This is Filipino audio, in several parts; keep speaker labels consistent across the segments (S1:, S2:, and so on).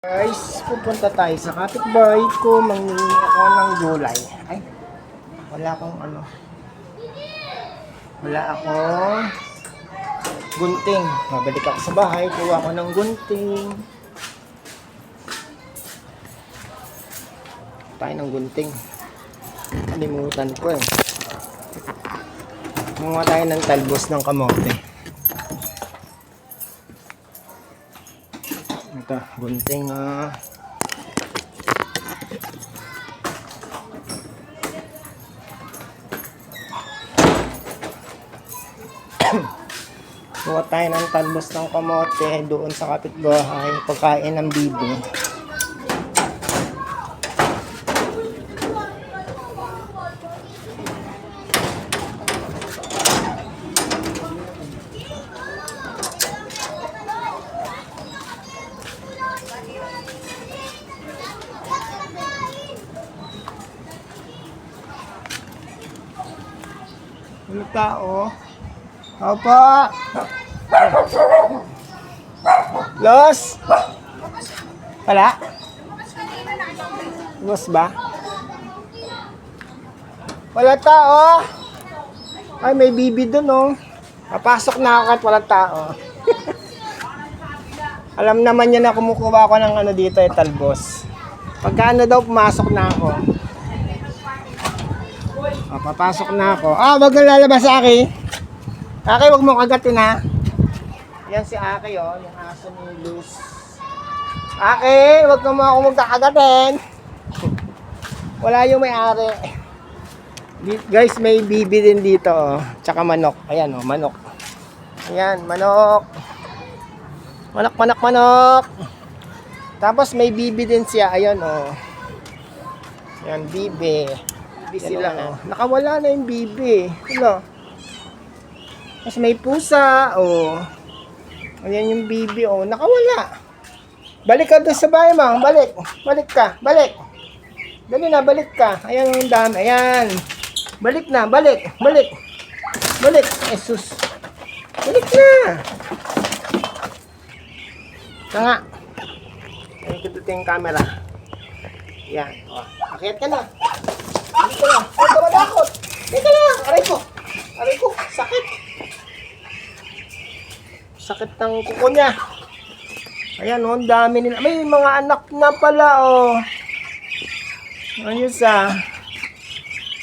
S1: Guys, pupunta tayo sa kapitbahay ko, mangingi ako ng gulay. Ay, wala akong wala akong gunting. Mabalik ako sa bahay, kuha ako ng gunting. Tayo ng gunting. Kalimutan ko eh. Kumuha tayo ng talbos ng kamote. Ito, gunting kuha tayo ng talbos ng kamote doon sa kapitbahay, pagkain ng bibi. Ano tao? Opo. Los? Wala? Los ba? Wala tao. Ay, may bibi dun oh. Papasok na ako at wala tao. Alam naman niya na kumukuha ko ng dito eh, talbos. Pagka daw, pumasok na ako. Papasok na ako. Wag kang lalabas, Aki. Aki, wag mo kagatin ha. Yan si Aki oh, yung aso ni Luz. Aki, wag mo ako magkakagatin. Wala yung may-ari. Guys, may bibi din dito oh. Tsaka manok. Ayan oh, manok. Ayan, manok. Manok. Tapos may bibi din siya. Ayan oh. Ayan, bibi. Sila oh. Nakawala na yung bibi. Hello. Tapos may pusa oh. Ayan yung bibi oh. Nakawala. Balik ka doon sa bahay mo. Balik. Balik ka. Balik. Dali na. Balik ka. Ayan yung dami. Ayan. Balik na. Balik. Balik. Balik. Jesus. Balik na. Tanga. Ayan kita yung camera. Ayan. Oh. Akyat ka na. Dito lang. Huwag ka matakot. Dito lang. Aray ko. Aray ko. Sakit. Sakit ng kuko niya. Ayan oh. Ang dami nila. May mga anak na pala oh. Ayos ah.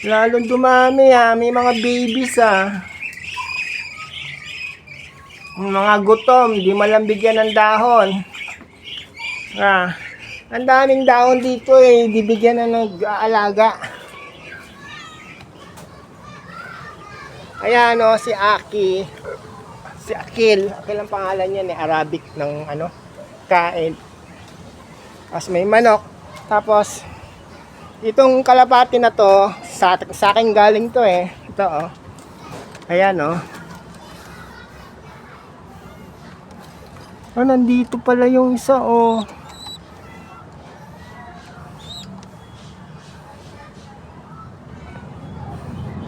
S1: Lalong dumami ah. May mga babies ah. Mga gutom. Di malambigyan ng dahon. Ang daming dahon dito eh. Di bigyan na nag-aalaga. Ayan o, si Aki. Si Akil. Akil ang pangalan niya, Arabic ng kain. Tapos may manok. Tapos, itong kalapati na to, sa akin galing to eh. Ito o. Ayan o. Nandito pala yung isa o.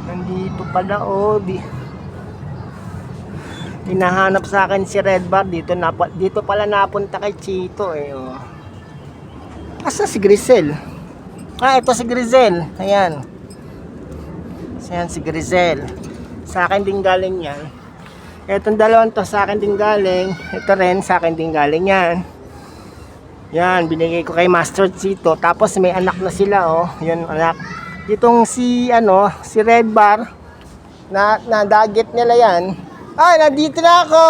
S1: Nandito pala oh, hinahanap sa akin si Red Bar dito pala napunta kay Chito eh oh. Asa si Grisel? Ito si Grisel. Ayan. Ayan si Grisel. Sa akin din galing yan. Etong dalawang to sa akin din galing. Ito rin sa akin din galing yan. Yan, binigay ko kay Master Chito. Tapos may anak na sila oh. Yun anak. Itong si Red Bar na dagit nila yan. Nandito na ako.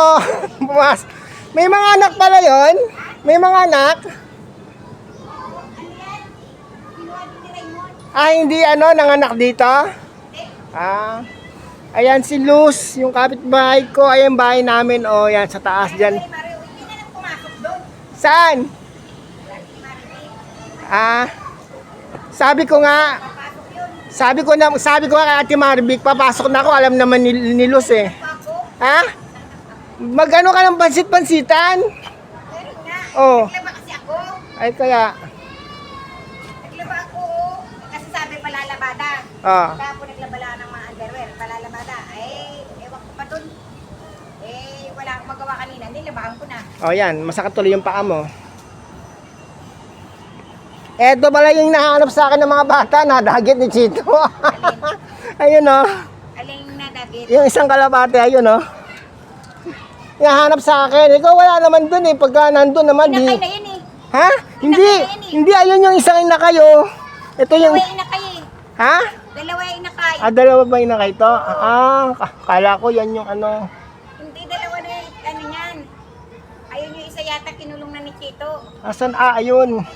S1: May mga anak pala yon. May mga anak. Hindi nanganak dito. Ayan si Luz, yung kapitbahay ko. Ayan bahay namin oh, yan sa taas diyan. Saan? Sabi ko kay Ate Marvic, papasok na ako, alam naman ni Luz eh. Magano ka ng pansit-pansitan? Oh.
S2: Naglaba kasi ako.
S1: Ay kaya.
S2: Naglaba ako kasi sabi palalabada. Tapos naglabala ng mga underwear, palalabada. Ewan ko pa dun. Wala akong magawa kanina, nilabahan ko na.
S1: Yan, masakit tuloy yung paa mo. Eto pala yung nahanap sa akin ng mga bata na dagit ni Chito. Ayun oh.
S2: Aling nadagit.
S1: Yung isang kalapate, ayun oh. Nahanap sa akin. Ikaw wala naman dun eh. Pagka nandun naman di.
S2: Inakay na yun eh.
S1: Ha? Hindi.
S2: na yun eh.
S1: Hindi, ayun yung isang inakay oh. Ito yung...
S2: Dalawa yung inakay eh.
S1: Ha?
S2: Dalawa yung inakay.
S1: Dalawa ba inakay to? Kala ko yan yung ano.
S2: Hindi dalawa na yung ano yan. Ayun yung isa yata kinulong na ni Chito.
S1: Asan? Ayun.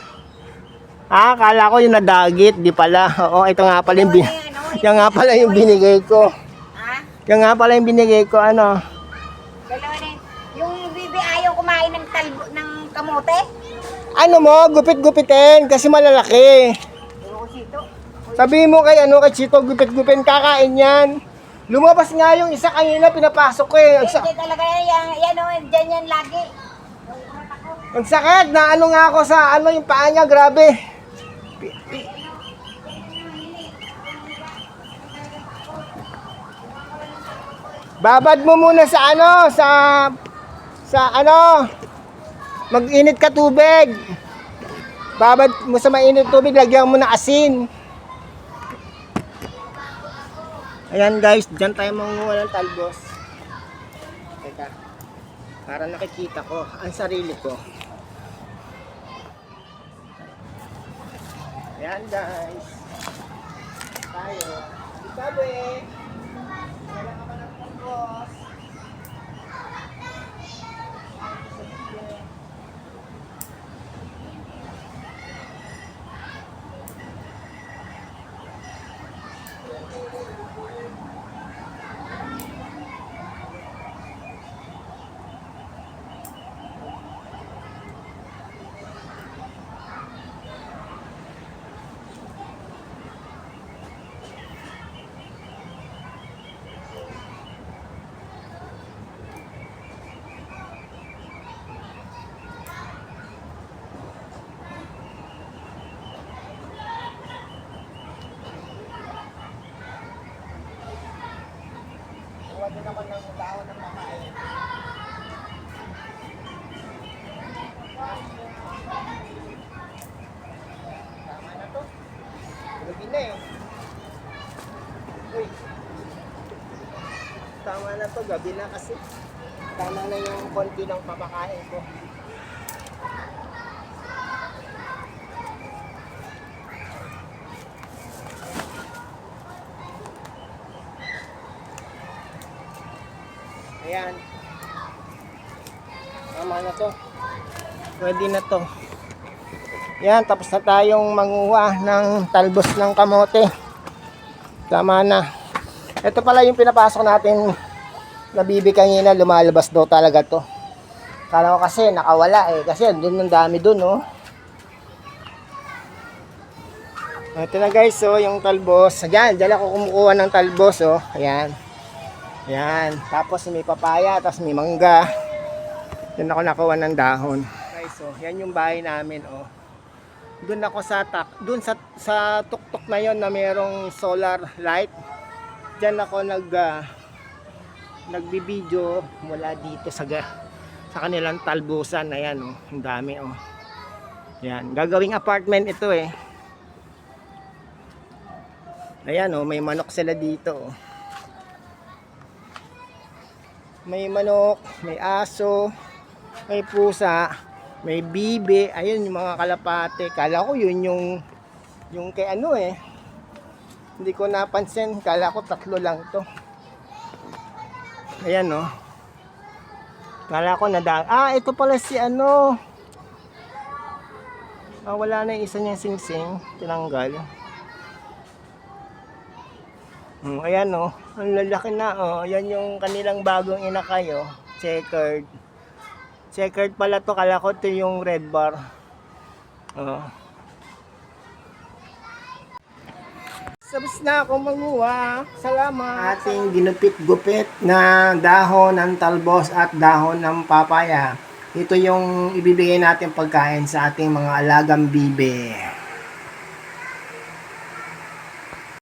S1: Kala ko yung nadagit. Di pala. Oo, ito nga pala yung... Yan nga pala yung binigay ko.
S2: Ha?
S1: Yan nga pala yung binigay ko, ano.
S2: Dalawa na yun. Yung bibi ayaw kumain ng ng kamote.
S1: Ano mo, gupit-gupitin kasi malalaki.
S2: Oo, Chito.
S1: Sabihin mo kay Chito, gupit-gupin, kakain yan. Lumabas nga yung isa kanina, pinapasok ko eh.
S2: Hindi talaga yan o, dyan yan lagi.
S1: Ang sakit, na ano nga ako sa yung paa niya, grabe. Babad mo muna sa mag-init ka tubig. Babad mo sa mainit tubig, lagyan mo na asin. Ayan guys, dyan tayo manguha ng talbos. Teka, para nakikita ko ang sarili ko. Ayan guys. Tayo. Sabi, kailan ka ba ng talbos? Huwag din ako ng tao ng makain. Tama na to. Gabi na eh. Uy. Tama na to, gabi na kasi. Tama na yung konti ng papakain ko. Ayan. Tama na to. Pwede na to. Ayan, tapos na tayong manguha ng talbos ng kamote. Tama na. Ito pala yung pinapasok natin na bibi kanina, lumalabas daw talaga to. Kala ko kasi nakawala eh. Kasi doon ang dami doon oh. Ito na guys oh, yung talbos. Ayan, dyan ako kumukuha ng talbos oh. Ayan. Yan, tapos may papaya, tapos may mangga. Doon ako nakuha ng dahon. Guys, so yan yung bahay namin, oh. Doon ako doon sa tuktok na yon na merong solar light. Diyan ako nagbibideo mula dito sa kanilang talbusan. Ayan, oh, ang dami, oh. Yan, gagawing apartment ito, eh. Ayan, oh, may manok sila dito, oh. May manok, may aso, may pusa, may bibi. Ayun yung mga kalapate. Kala ko yun yung kay ano eh. Hindi ko napansin. Kala ko 3 lang to. Ayan oh. Kala ko ito pala si ano. Wala na yung isa niyang singsing. Tinanggal. Ayan oh, ang lalaki na oh. Ayan yung kanilang bagong inakay oh. Checkered. Checkered pala to, kala ko to yung red bar. Oh. Sabos na ako manguha. Salamat. Ating ginupit-gupit na dahon ng talbos at dahon ng papaya. Ito yung ibibigay natin pagkain sa ating mga alagang bibe.